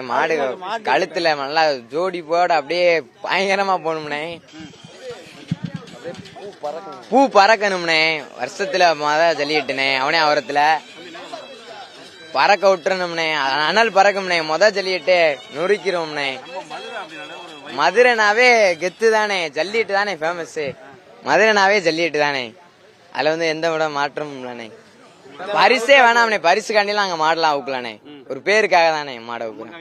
மாடு கழுத்துல நல்லா ஜோடி போட அப்படியே பயங்கரமா போகணும்னே. பூ பறக்கணும்னே. வருஷத்துல ஜல்லிக்கட்டுனே அவனே அவரத்துல பறக்க விட்டுறணும்னே. அனல் பறக்கும்னே. ஜல்லிக்கட்டு நொறுக்கிறோம்னே. மதுரைனாவே கெத்து தானே. ஜல்லிக்கட்டு தானே ஃபேமஸ். மதுரைனாவே ஜல்லிக்கட்டு தானே. அதுல வந்து எந்த விட மாற்றமும் இல்லனே. பரிசே வேணாம்னே. பரிசு காண்டிலாம் அங்க மாடலாம் அவுக்கலானே. ஒரு பேருக்காக தானே மாட அவுக்குறேன்.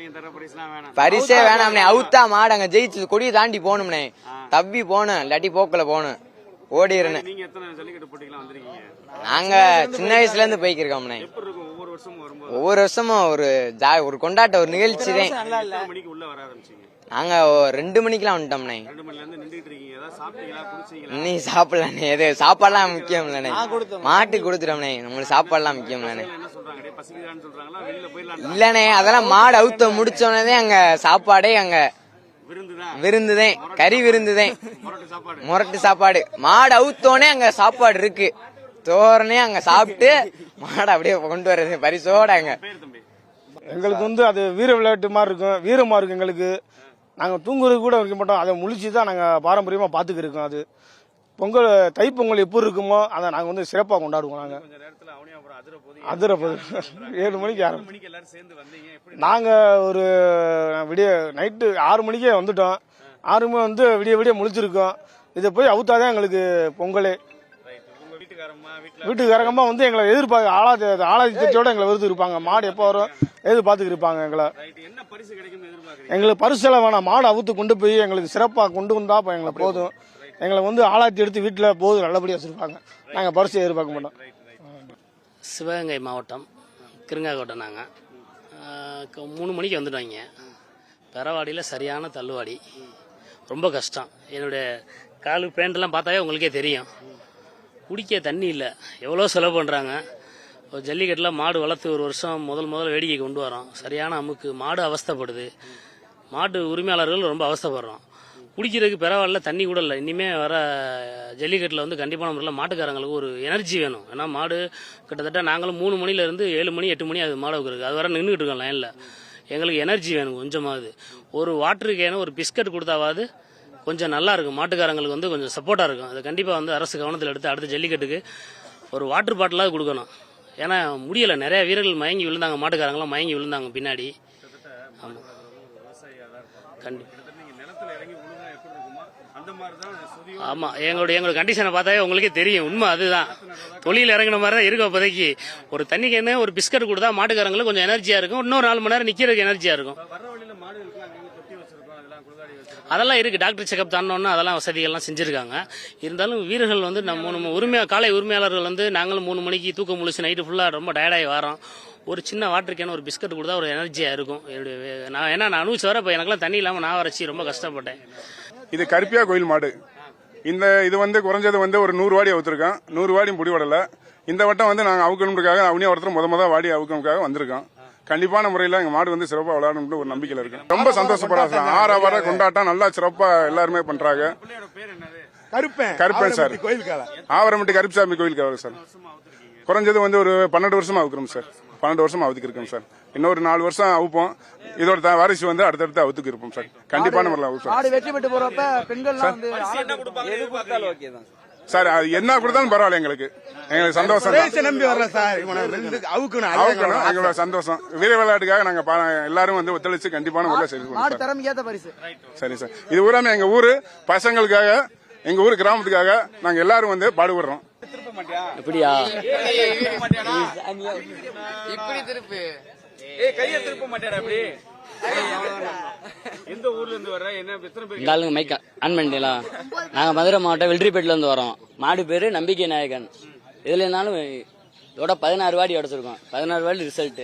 பரிசே வேணாம்னே. அவுத்தா மாடு அங்க ஜெயிச்சு கொடியை தாண்டி போகணும்னே. தப்பி போகணும், இல்லாட்டி போக்கல போகணும். ஓடிடுறேன். நாங்க சின்ன வயசுல இருந்து போய்க்கிருக்கோம்னே. ஒவ்வொரு வருஷமும் ஒரு கொண்டாட்ட ஒரு நிகழ்ச்சி தான். நாங்க 2 மணிக்கெல்லாம் வந்துட்டோம்னே. நீ சாப்பிடலானே. எது சாப்பாடுலாம் முக்கியம் இல்லனே. மாட்டுக்கு கொடுத்துட்டோம்னே. நம்மளுக்கு சாப்பாடுலாம் முக்கியம் இல்லனே. இல்லனே அதெல்லாம் மாடு அவுத்த முடிச்சோன்னே அங்க சாப்பாடே அங்க விருந்துதான். கறி விருந்துதான். முரட்டு சாப்பாடு. மாடு அவுத்தோனே அங்க சாப்பாடு இருக்கு. தோரனே அங்க சாப்பிட்டு மாடை அப்படியே கொண்டு வர்றது பரிசோட. அங்க எங்களுக்கு வந்து அது வீர விளையாட்டு மாதிரி இருக்கும். வீரமா இருக்கும் எங்களுக்கு. நாங்க தூங்குறது கூட வைக்க மாட்டோம். அதை முழிச்சுதான் நாங்க பாரம்பரியமா பாத்துக்க இருக்கோம். அது பொங்கல் தைப்பொங்கல் எப்படி இருக்குமோ அதை நாங்க வந்து சிறப்பா கொண்டாடுவோம். நாங்க அதிர 7 மணிக்கு நாங்க ஒரு விடிய நைட்டு 6 மணிக்கே வந்துட்டோம். 6 மணி வந்து விடிய முழிச்சிருக்கோம். இதை போய் அவுத்தாதான் எங்களுக்கு பொங்கலே. வீட்டுக்காரங்கம்மா வந்து எங்களை எதிர்பார்க்க ஆளாதித்தோட எங்களை விருது இருப்பாங்க. மாடு எப்போ வரும் எதிர்பார்த்துக்கு இருப்பாங்க. எங்களுக்கு பரிசெல்லாம் வேணாம். மாடு அவுத்து கொண்டு போய் எங்களுக்கு சிறப்பா கொண்டு வந்தா எங்களுக்கு போதும். எங்களை வந்து ஆளாத்தி எடுத்து வீட்டுல போதும் நல்லபடியா வச்சிருப்பாங்க. நாங்க பரிசு எதிர்பார்க்க மாட்டோம். சிவகங்கை மாவட்டம் கிருங்காக்கோட்டை. நாங்கள் 3 மணிக்கு வந்துட்டோங்க. பெறவாடியில் சரியான தள்ளுவாடி. ரொம்ப கஷ்டம். என்னுடைய காலு பேண்ட்லாம் பார்த்தாவே உங்களுக்கே தெரியும். குடிக்க தண்ணி இல்லை. எவ்வளோ செலவு பண்ணுறாங்க. ஜல்லிக்கட்டில் மாடு வளர்த்து ஒரு வருஷம் முதல் வேடிக்கை கொண்டு வரோம். சரியான அமுக்கு. மாடு அவஸ்தைப்படுது. மாட்டு உரிமையாளர்கள் ரொம்ப அவஸ்தைப்படுறோம். குடிக்கிறதுக்கு பெறவாடில் தண்ணி கூட இல்லை. இனிமேல் வர ஜல்லிக்கட்டில் வந்து கண்டிப்பான முறையில் மாட்டுக்காரங்களுக்கு ஒரு எனர்ஜி வேணும். ஏன்னா மாடு கிட்டத்தட்ட நாங்களும் 3 மணிலேருந்து 7 மணி 8 மணி அது மாடு வைக்கிறதுக்கு அது வர நின்றுக்கிட்டு இருக்கோம் லைனில். எங்களுக்கு எனர்ஜி வேணும் கொஞ்சமாவது. ஒரு வாட்டரு கேனு ஒரு பிஸ்கட் கொடுத்தாவது கொஞ்சம் நல்லா இருக்கும். மாட்டுக்காரங்களுக்கு வந்து கொஞ்சம் சப்போர்ட்டாக இருக்கும். அது கண்டிப்பாக வந்து அரசு கவனத்தில் எடுத்து அடுத்த ஜல்லிக்கட்டுக்கு ஒரு வாட்டர் பாட்டிலாவது கொடுக்கணும். ஏன்னா முடியலை. நிறைய வீரர்கள் மயங்கி விழுந்தாங்க. மாட்டுக்காரங்களாம் மயங்கி விழுந்தாங்க பின்னாடி. ஆமாம் கண்டிப்பாக. ஆமாம் எங்களோட கண்டிஷனை பார்த்தாவே உங்களுக்கே தெரியும். உண்மை அதுதான். தொழில் இறங்கின மாதிரி தான் இருக்கும். அப்போதைக்கு ஒரு தண்ணி கேன்னு ஒரு பிஸ்கட் கொடுத்தா மாட்டுக்காரங்களுக்கு கொஞ்சம் எனர்ஜியாக இருக்கும். இன்னொரு 4 மணி நேரம் நிற்கிறதுக்கு எனர்ஜியாக இருக்கும். அதெல்லாம் இருக்கு. டாக்டர் செக்அப் தாண்டோன்னா அதெல்லாம் வசதிகள்லாம் செஞ்சிருக்காங்க. இருந்தாலும் வீரர்கள் வந்து நம்ம காலை உரிமையாளர்கள் வந்து நாங்களும் 3 மணிக்கு தூக்கம் முழிச்சு நைட்டு ஃபுல்லாக ரொம்ப டயர்டாகி வரோம். ஒரு சின்ன வாட்டர் கேன் ஒரு பிஸ்கட் கொடுத்தா ஒரு எனர்ஜியாக இருக்கும். நான் அனுபவிச்சு வர இப்போ எனக்குலாம் தண்ணி இல்லாமல் நான் வரைச்சி ரொம்ப கஷ்டப்பட்டேன். இது கருப்பியா கோயில் மாடு. இது வந்து குறைஞ்சது வந்து ஒரு 100 வாடி அவுத்திருக்கோம். 100 வாடியும் பிடிபடல. இந்த வட்டம் வந்து நாங்கள் அவுக்கணுக்காக அவனே ஒருத்தர் முத வாடி அவுக்கணுக்காக வந்திருக்கோம். கண்டிப்பான முறையில் எங்க மாடு வந்து சிறப்பாக விளையாடணும்னு ஒரு நம்பிக்கையில் இருக்கு. ரொம்ப சந்தோஷப்படாது. 6 வார கொண்டாட்டம் நல்லா சிறப்பா எல்லாருமே பண்றாங்க. கருப்பேன் சார். ஆவரம்பட்டி கருப்புசாமி கோயிலுக்கு சார். குறைஞ்சது வந்து ஒரு 12 வருஷமா அவுக்கிறோம் சார். 12 வருஷமா அவுத்துக்கு இருக்கோம் சார். இன்னொரு 4 வருஷம் அவுப்போம். இதோட வாரிசு வந்து அடுத்தடுத்து அவுத்துக்கு இருப்போம் சார். கண்டிப்பான முறையில் வெற்றி பெற்று போறப்ப பெண்கள் சார் அது என்ன கொடுத்தாலும் பரவாயில்ல. எங்களுக்கு சந்தோஷம். எங்களோட சந்தோஷம். வீர விளையாட்டுக்காக நாங்க எல்லாரும் வந்து ஒத்துழைச்சு கண்டிப்பான முறையில் செய்வோம். சரி சார். இது ஊராமே எங்க ஊரு பசங்களுக்காக எங்க ஊரு கிராமத்துக்காக நாங்க எல்லாரும் வந்து பாடுபடுறோம். எப்படியா இப்படி திருப்பு கையை திருப்ப மாட்டேடா. அப்படி எந்த ஊர்ல இருந்து வர என்ன மைக் ஆன் பண்ணிட்டீங்களா? நாங்க மதுரை மாவட்டம் வெள்ளரிப்பேட்டில இருந்து வரோம். மாடு பேரு நம்பிக்கை நாயகன். இதுல இருந்தாலும் இதோட 16 வாடி உடச்சிருக்கோம். 16 வாடி ரிசல்ட்.